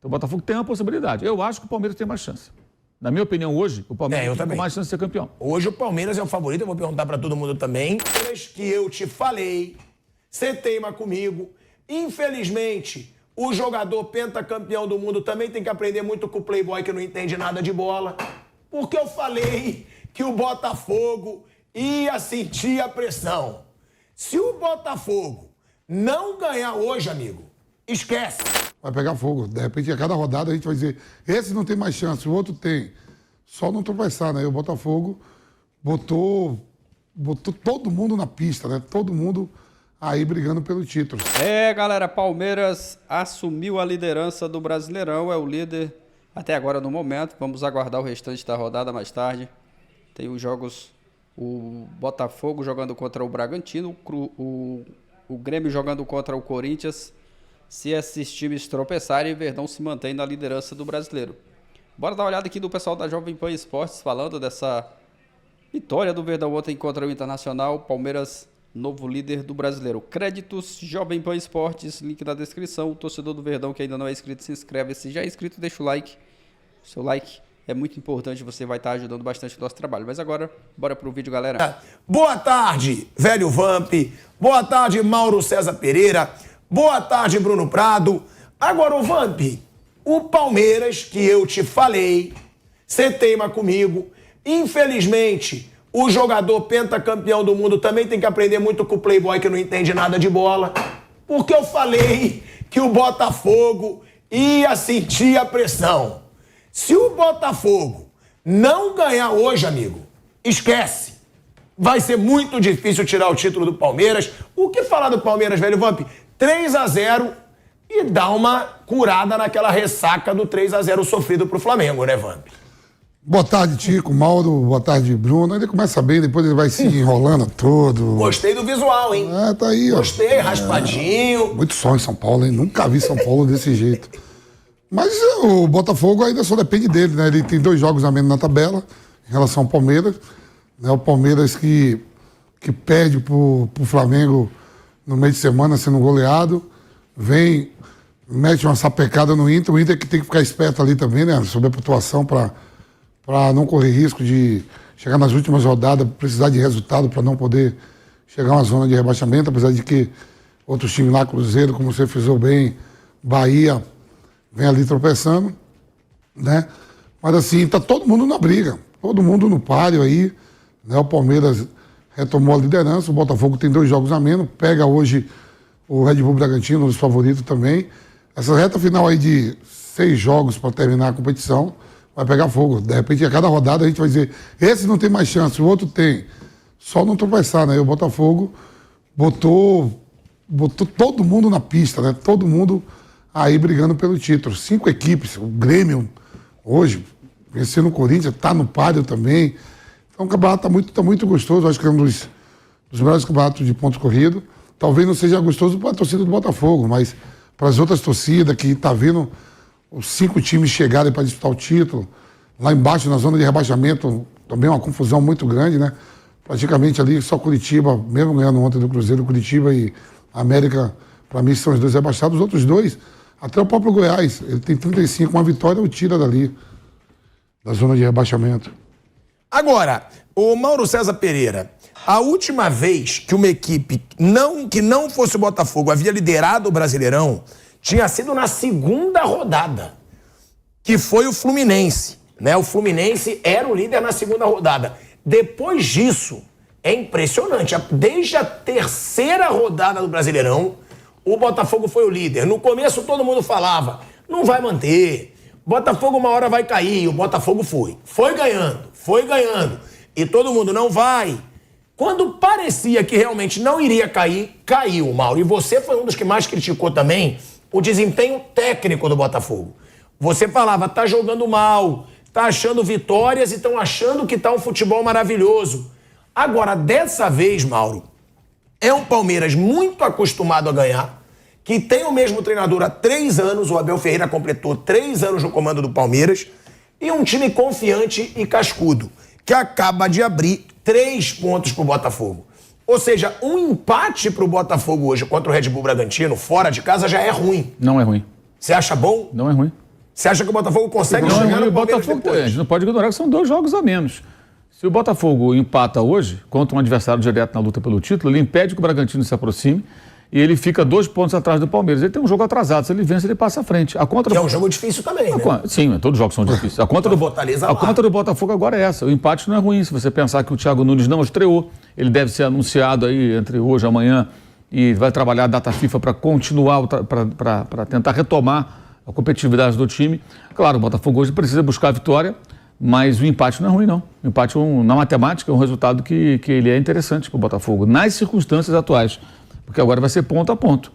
Então o Botafogo tem uma possibilidade. Eu acho que o Palmeiras tem mais chance. Na minha opinião, hoje, o Palmeiras tem mais chance de ser campeão. Hoje o Palmeiras é o favorito, eu vou perguntar pra todo mundo também. Que eu te falei, você teima comigo. Infelizmente, o jogador pentacampeão do mundo também tem que aprender muito com o playboy que não entende nada de bola. Porque eu falei que o Botafogo ia sentir a pressão. Se o Botafogo não ganhar hoje, amigo, esquece. Vai pegar fogo. De repente, a cada rodada a gente vai dizer, esse não tem mais chance, o outro tem. Só não tropeçar, né? E o Botafogo botou todo mundo na pista, né? Todo mundo aí brigando pelo título. Galera, Palmeiras assumiu a liderança do Brasileirão, é o líder até agora no momento. Vamos aguardar o restante da rodada mais tarde. Tem os jogos, o Botafogo jogando contra o Bragantino, o Grêmio jogando contra o Corinthians. Se esses times tropeçarem, o Verdão se mantém na liderança do Brasileiro. Bora dar uma olhada aqui do pessoal da Jovem Pan Esportes falando dessa vitória do Verdão ontem contra o Internacional. Palmeiras, novo líder do Brasileiro. Créditos Jovem Pan Esportes, link na descrição. O torcedor do Verdão que ainda não é inscrito, se inscreve. Se já é inscrito, deixa o like. O seu like é muito importante, você vai estar ajudando bastante o nosso trabalho. Mas agora, bora pro vídeo, galera. Boa tarde, velho Vamp. Boa tarde, Mauro César Pereira. Boa tarde, Bruno Prado. Agora, o Vamp, o Palmeiras, que eu te falei, você teima comigo. Infelizmente, o jogador pentacampeão do mundo também tem que aprender muito com o playboy que não entende nada de bola. Porque eu falei que o Botafogo ia sentir a pressão. Se o Botafogo não ganhar hoje, amigo, esquece. Vai ser muito difícil tirar o título do Palmeiras. O que falar do Palmeiras, velho Vamp? 3-0 e dá uma curada naquela ressaca do 3-0 sofrido pro Flamengo, né, Vamp? Boa tarde, Tico, Mauro, boa tarde, Bruno. Ele começa bem, depois ele vai se enrolando todo. Gostei do visual, hein? Tá aí, ó. Gostei, raspadinho. Muito sol em São Paulo, hein? Nunca vi São Paulo desse jeito. Mas o Botafogo ainda só depende dele, né? Ele tem 2 jogos a menos na tabela em relação ao Palmeiras. Né? O Palmeiras que perde pro Flamengo no meio de semana sendo goleado, mete uma sapecada no Inter, o Inter que tem que ficar esperto ali também, né, sobre a pontuação para não correr risco de chegar nas últimas rodadas, precisar de resultado para não poder chegar a uma zona de rebaixamento, apesar de que outros times lá, Cruzeiro, como você frisou bem, Bahia, vem ali tropeçando, né, mas assim, tá todo mundo na briga, todo mundo no páreo aí, né, o Palmeiras retomou a liderança, o Botafogo tem 2 jogos a menos, pega hoje o Red Bull Bragantino, um dos favoritos também. Essa reta final aí de 6 jogos para terminar a competição vai pegar fogo. De repente, a cada rodada a gente vai dizer, esse não tem mais chance, o outro tem. Só não tropeçar, né? O Botafogo botou todo mundo na pista, né? Todo mundo aí brigando pelo título. 5 equipes, o Grêmio hoje, vencendo o Corinthians, tá no páreo também. Então o campeonato tá muito gostoso, acho que é um dos melhores campeonatos de pontos corridos. Talvez não seja gostoso para a torcida do Botafogo, mas para as outras torcidas que tá vendo os 5 times chegarem para disputar o título, lá embaixo na zona de rebaixamento, também uma confusão muito grande, né? Praticamente ali só Curitiba, mesmo ganhando ontem do Cruzeiro, Curitiba e América, para mim são os 2 rebaixados, os outros 2, até o próprio Goiás, ele tem 35, uma vitória o tira dali, da zona de rebaixamento. Agora, o Mauro César Pereira, a última vez que uma equipe que não fosse o Botafogo havia liderado o Brasileirão tinha sido na 2ª rodada, que foi o Fluminense, né? O Fluminense era o líder na 2ª rodada. Depois disso, é impressionante, desde a 3ª rodada do Brasileirão, o Botafogo foi o líder. No começo todo mundo falava, não vai manter, Botafogo uma hora vai cair, o Botafogo foi ganhando, e todo mundo não vai. Quando parecia que realmente não iria cair, caiu, Mauro. E você foi um dos que mais criticou também o desempenho técnico do Botafogo. Você falava, tá jogando mal, tá achando vitórias e estão achando que tá um futebol maravilhoso. Agora, dessa vez, Mauro, é um Palmeiras muito acostumado a ganhar, que tem o mesmo treinador há 3 anos, o Abel Ferreira completou 3 anos no comando do Palmeiras, e um time confiante e cascudo, que acaba de abrir 3 pontos pro Botafogo. Ou seja, um empate pro Botafogo hoje contra o Red Bull Bragantino, fora de casa, já é ruim. Não é ruim. Você acha bom? Não é ruim. Você acha que o Botafogo consegue chegar no Palmeiras depois? A gente não pode ignorar que são 2 jogos a menos. Se o Botafogo empata hoje contra um adversário direto na luta pelo título, ele impede que o Bragantino se aproxime e ele fica 2 pontos atrás do Palmeiras. Ele tem um jogo atrasado. Se ele vence, ele passa à frente. Que é um jogo difícil também, né? Sim, todos os jogos são difíceis. A conta do Botafogo agora é essa. O empate não é ruim. Se você pensar que o Thiago Nunes não estreou, ele deve ser anunciado aí entre hoje e amanhã e vai trabalhar a data FIFA para continuar, para tentar retomar a competitividade do time. Claro, o Botafogo hoje precisa buscar a vitória, mas o empate não é ruim, não. O empate, na matemática, é um resultado que ele é interessante para o Botafogo, nas circunstâncias atuais. Porque agora vai ser ponto a ponto.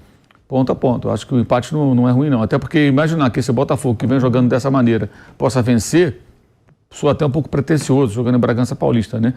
Ponto a ponto. Eu acho que o empate não é ruim, não. Até porque imaginar que esse Botafogo, que vem jogando dessa maneira, possa vencer, soa até um pouco pretensioso, jogando em Bragança Paulista, né?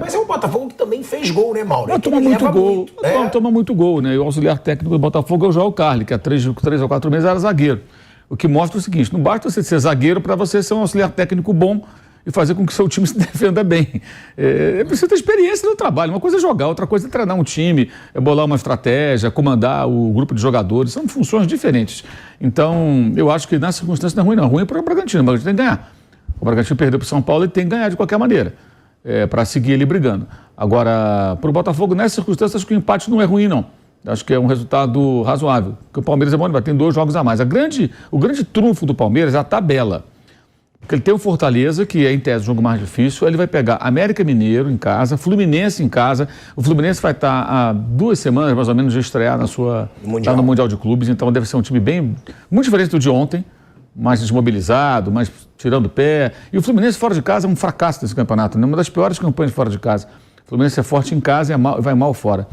Mas é um Botafogo que também fez gol, né, Mauro? Toma muito gol. Toma muito gol, né? E o auxiliar técnico do Botafogo é o João Carli, que há 3 ou 4 meses era zagueiro. O que mostra o seguinte, não basta você ser zagueiro para você ser um auxiliar técnico bom e fazer com que o seu time se defenda bem. É preciso ter experiência no trabalho. Uma coisa é jogar, outra coisa é treinar um time, é bolar uma estratégia, comandar o grupo de jogadores. São funções diferentes. Então, eu acho que na circunstância não é ruim, não. É ruim para o Bragantino. O Bragantino tem que ganhar. O Bragantino perdeu para o São Paulo e tem que ganhar de qualquer maneira, para seguir ele brigando. Agora, para o Botafogo, nessas circunstâncias, acho que o empate não é ruim, não. Acho que é um resultado razoável. Porque o Palmeiras é bom, vai ter 2 jogos a mais. O grande trunfo do Palmeiras é a tabela. Porque ele tem o Fortaleza, que é, em tese, o jogo mais difícil. Ele vai pegar América Mineiro em casa, Fluminense em casa. O Fluminense vai estar há 2 semanas, mais ou menos, de estrear no Mundial de Clubes. Então deve ser um time muito diferente do de ontem. Mais desmobilizado, mais tirando o pé. E o Fluminense fora de casa é um fracasso desse campeonato, né? Uma das piores campanhas fora de casa. O Fluminense é forte em casa e vai mal fora.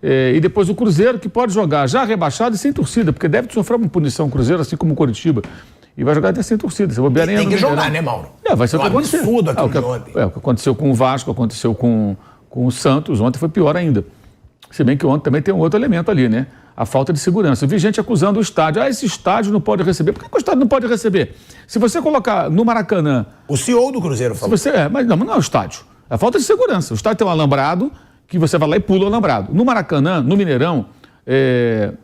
E depois o Cruzeiro, que pode jogar já rebaixado e sem torcida, porque deve sofrer uma punição o Cruzeiro, assim como o Coritiba. E vai jogar até sem torcida. Tem que jogar, né, Mauro? Vai ser o que aconteceu. O que aconteceu com o Vasco, aconteceu com o Santos. Ontem foi pior ainda. Se bem que ontem também tem um outro elemento ali, né? A falta de segurança. Eu vi gente acusando o estádio. Esse estádio não pode receber. Por que o estádio não pode receber? Se você colocar no Maracanã... O CEO do Cruzeiro falou. Mas não é o estádio. É a falta de segurança. O estádio tem um alambrado que você vai lá e pula o alambrado. No Maracanã, no Mineirão,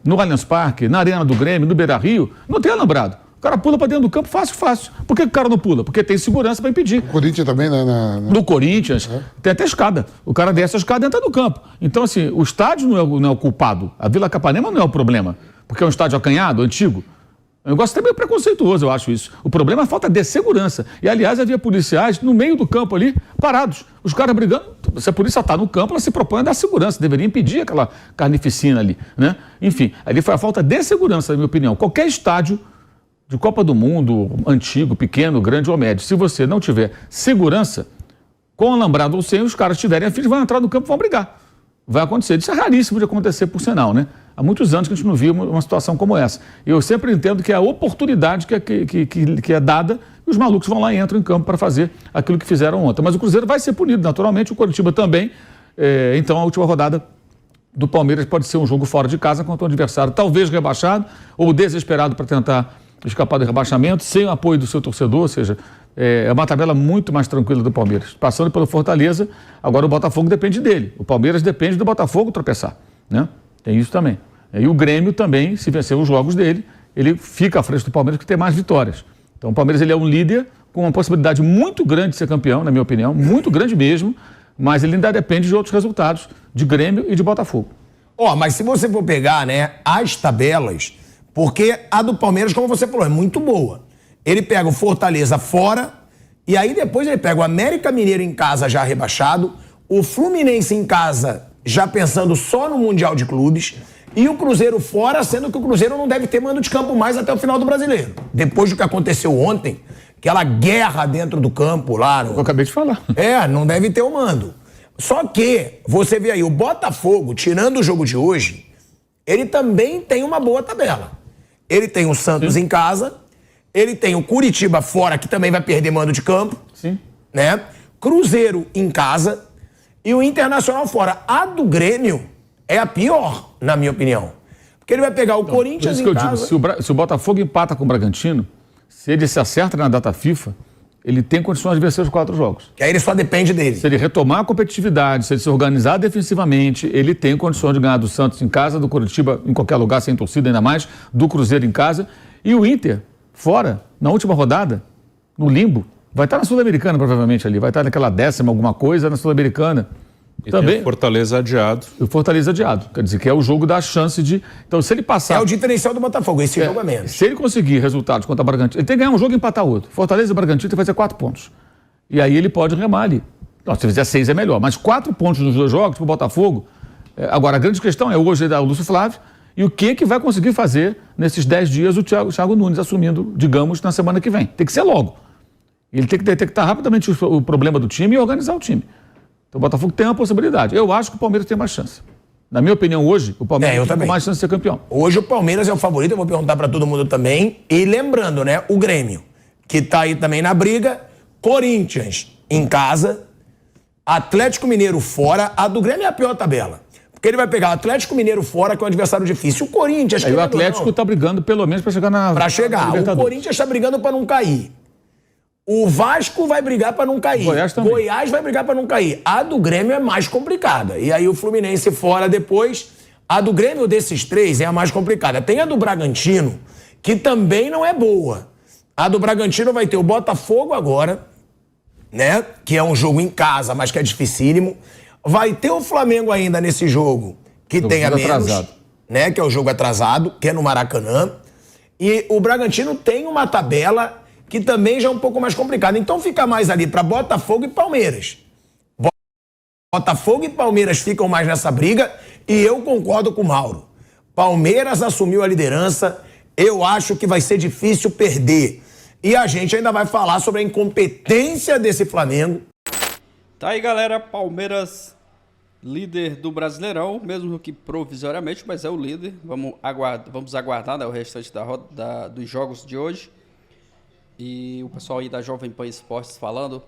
no Allianz Parque, na Arena do Grêmio, no Beira-Rio, não tem alambrado. O cara pula para dentro do campo fácil. Por que o cara não pula? Porque tem segurança para impedir. O Corinthians também, né? No Corinthians, tem até escada. O cara desce a escada e entra no campo. Então, assim, o estádio não é o culpado. A Vila Capanema não é o problema. Porque é um estádio acanhado, antigo. É um negócio até meio preconceituoso, eu acho isso. O problema é a falta de segurança. E, aliás, havia policiais no meio do campo ali, parados. Os caras brigando. Se a polícia está no campo, ela se propõe a dar segurança. Deveria impedir aquela carnificina ali, né? Enfim, ali foi a falta de segurança, na minha opinião. Qualquer estádio de Copa do Mundo, antigo, pequeno, grande ou médio, se você não tiver segurança, com alambrado ou sem, os caras tiverem afins, vão entrar no campo e vão brigar. Vai acontecer. Isso é raríssimo de acontecer, por sinal, né? Há muitos anos que a gente não via uma situação como essa. Eu sempre entendo que é a oportunidade que é dada e os malucos vão lá e entram em campo para fazer aquilo que fizeram ontem. Mas o Cruzeiro vai ser punido, naturalmente, o Coritiba também. Então, a última rodada do Palmeiras pode ser um jogo fora de casa contra um adversário talvez rebaixado ou desesperado para tentar escapar do rebaixamento, sem o apoio do seu torcedor, ou seja, é uma tabela muito mais tranquila do Palmeiras. Passando pelo Fortaleza, agora o Botafogo depende dele. O Palmeiras depende do Botafogo tropeçar, né? Tem isso também. E o Grêmio também, se vencer os jogos dele, ele fica à frente do Palmeiras porque tem mais vitórias. Então o Palmeiras ele é um líder com uma possibilidade muito grande de ser campeão, na minha opinião, muito grande mesmo, mas ele ainda depende de outros resultados, de Grêmio e de Botafogo. Mas se você for pegar, né, as tabelas, porque a do Palmeiras, como você falou, é muito boa. Ele pega o Fortaleza fora e aí depois ele pega o América Mineiro em casa já rebaixado, o Fluminense em casa já pensando só no Mundial de Clubes e o Cruzeiro fora, sendo que o Cruzeiro não deve ter mando de campo mais até o final do Brasileiro. Depois do que aconteceu ontem, aquela guerra dentro do campo lá... Eu acabei de falar. Não deve ter o mando. Só que, você vê aí, o Botafogo, tirando o jogo de hoje, ele também tem uma boa tabela. Ele tem o Santos em casa, ele tem o Curitiba fora, que também vai perder mando de campo, né? Cruzeiro em casa e o Internacional fora. A do Grêmio é a pior, na minha opinião. Porque ele vai pegar o Corinthians em casa... Digo, se o Botafogo empata com o Bragantino, se ele se acerta na data FIFA, ele tem condições de vencer os 4 jogos. Que aí ele só depende dele. Se ele retomar a competitividade, se ele se organizar defensivamente, ele tem condições de ganhar do Santos em casa, do Curitiba em qualquer lugar, sem torcida ainda mais, do Cruzeiro em casa. E o Inter, fora, na última rodada, no limbo. Vai estar na Sul-Americana, provavelmente, ali. Vai estar naquela 10ª alguma coisa na Sul-Americana. E também. tem o Fortaleza adiado. O Fortaleza adiado. Quer dizer, que é o jogo da chance de... Então, se ele passar... É o diferencial do Botafogo, esse jogo é menos. Se ele conseguir resultados contra o Bragantino... Ele tem que ganhar um jogo e empatar outro. Fortaleza e Bragantino tem que fazer 4 pontos. E aí ele pode remar ali. Não, se fizer 6 é melhor. Mas 4 pontos nos 2 jogos para o Botafogo... Agora, a grande questão é hoje o Lúcio Flávio e o que vai conseguir fazer nesses 10 dias o Thiago Nunes assumindo, digamos, na semana que vem. Tem que ser logo. Ele tem que detectar rapidamente o problema do time e organizar o time. Então o Botafogo tem uma possibilidade. Eu acho que o Palmeiras tem mais chance. Na minha opinião, hoje, o Palmeiras tem mais chance de ser campeão. Hoje o Palmeiras é o favorito, eu vou perguntar pra todo mundo também. E lembrando, né, o Grêmio, que tá aí também na briga, Corinthians em casa, Atlético Mineiro fora. A do Grêmio é a pior tabela. Porque ele vai pegar o Atlético Mineiro fora, que é um adversário difícil. O Corinthians... Aí o Atlético tá brigando pelo menos pra chegar na... Pra chegar. O Corinthians tá brigando pra não cair. O Vasco vai brigar pra não cair. Goiás vai brigar pra não cair. A do Grêmio é mais complicada. E aí o Fluminense fora depois. A do Grêmio desses 3 é a mais complicada. Tem a do Bragantino, que também não é boa. A do Bragantino vai ter o Botafogo agora, né? Que é um jogo em casa, mas que é dificílimo. Vai ter o Flamengo ainda nesse jogo, que tem a menos, atrasado, né? Que é o jogo atrasado, que é no Maracanã. E o Bragantino tem uma tabela que também já é um pouco mais complicado. Então fica mais ali para Botafogo e Palmeiras. Botafogo e Palmeiras ficam mais nessa briga e eu concordo com o Mauro. Palmeiras assumiu a liderança, eu acho que vai ser difícil perder. E a gente ainda vai falar sobre a incompetência desse Flamengo. Tá aí, galera, Palmeiras líder do Brasileirão, mesmo que provisoriamente, mas é o líder. Vamos aguardar, né, o restante dos jogos de hoje. E o pessoal aí da Jovem Pan Esportes falando,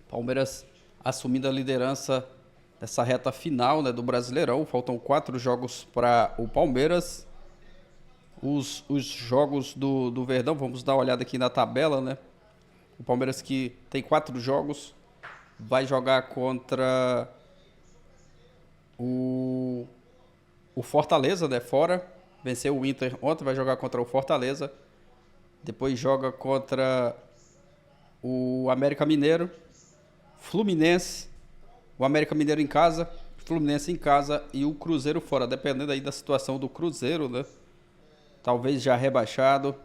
Palmeiras assumindo a liderança dessa reta final, né, do Brasileirão. Faltam 4 jogos para o Palmeiras. Os jogos do Verdão, vamos dar uma olhada aqui na tabela, né? O Palmeiras que tem 4 jogos, vai jogar contra o Fortaleza, né, fora. Venceu o Inter ontem, vai jogar contra o Fortaleza. Depois joga contra o América Mineiro, Fluminense, o América Mineiro em casa, Fluminense em casa e o Cruzeiro fora. Dependendo aí da situação do Cruzeiro, né? Talvez já rebaixado,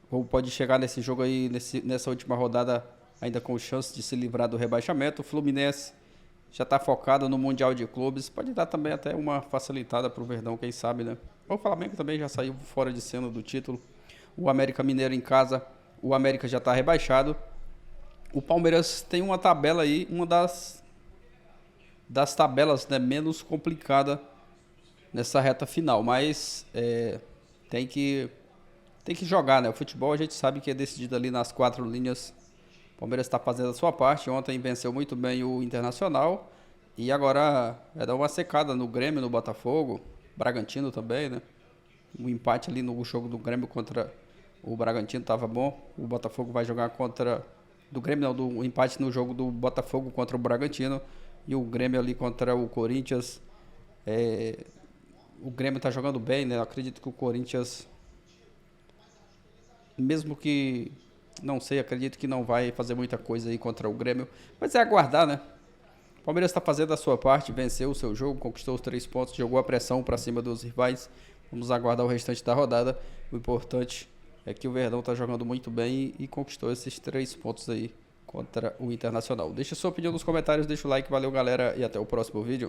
ou pode chegar nesse jogo aí, nessa última rodada, ainda com chance de se livrar do rebaixamento. O Fluminense já está focado no Mundial de Clubes, pode dar também até uma facilitada para o Verdão, quem sabe, né? O Flamengo também já saiu fora de cena do título. O América Mineiro em casa, o América já está rebaixado. O Palmeiras tem uma tabela aí, uma das tabelas, né, menos complicada nessa reta final, mas tem que jogar, né? O futebol a gente sabe que é decidido ali nas 4 linhas. O Palmeiras está fazendo a sua parte. Ontem venceu muito bem o Internacional e agora vai dar uma secada no Grêmio, no Botafogo, Bragantino também, né? O empate ali no jogo do Grêmio contra o Bragantino estava bom. O Botafogo vai jogar contra... Do Grêmio não, do empate no jogo do Botafogo contra o Bragantino. E o Grêmio ali contra o Corinthians. O Grêmio está jogando bem, né? Eu acredito que o Corinthians, mesmo que... Não sei, acredito que não vai fazer muita coisa aí contra o Grêmio. Mas é aguardar, né? O Palmeiras está fazendo a sua parte, venceu o seu jogo, conquistou os 3 pontos, jogou a pressão para cima dos rivais. Vamos aguardar o restante da rodada. O importante é que o Verdão está jogando muito bem e conquistou esses 3 pontos aí contra o Internacional. Deixa sua opinião nos comentários, deixa o like, valeu galera e até o próximo vídeo.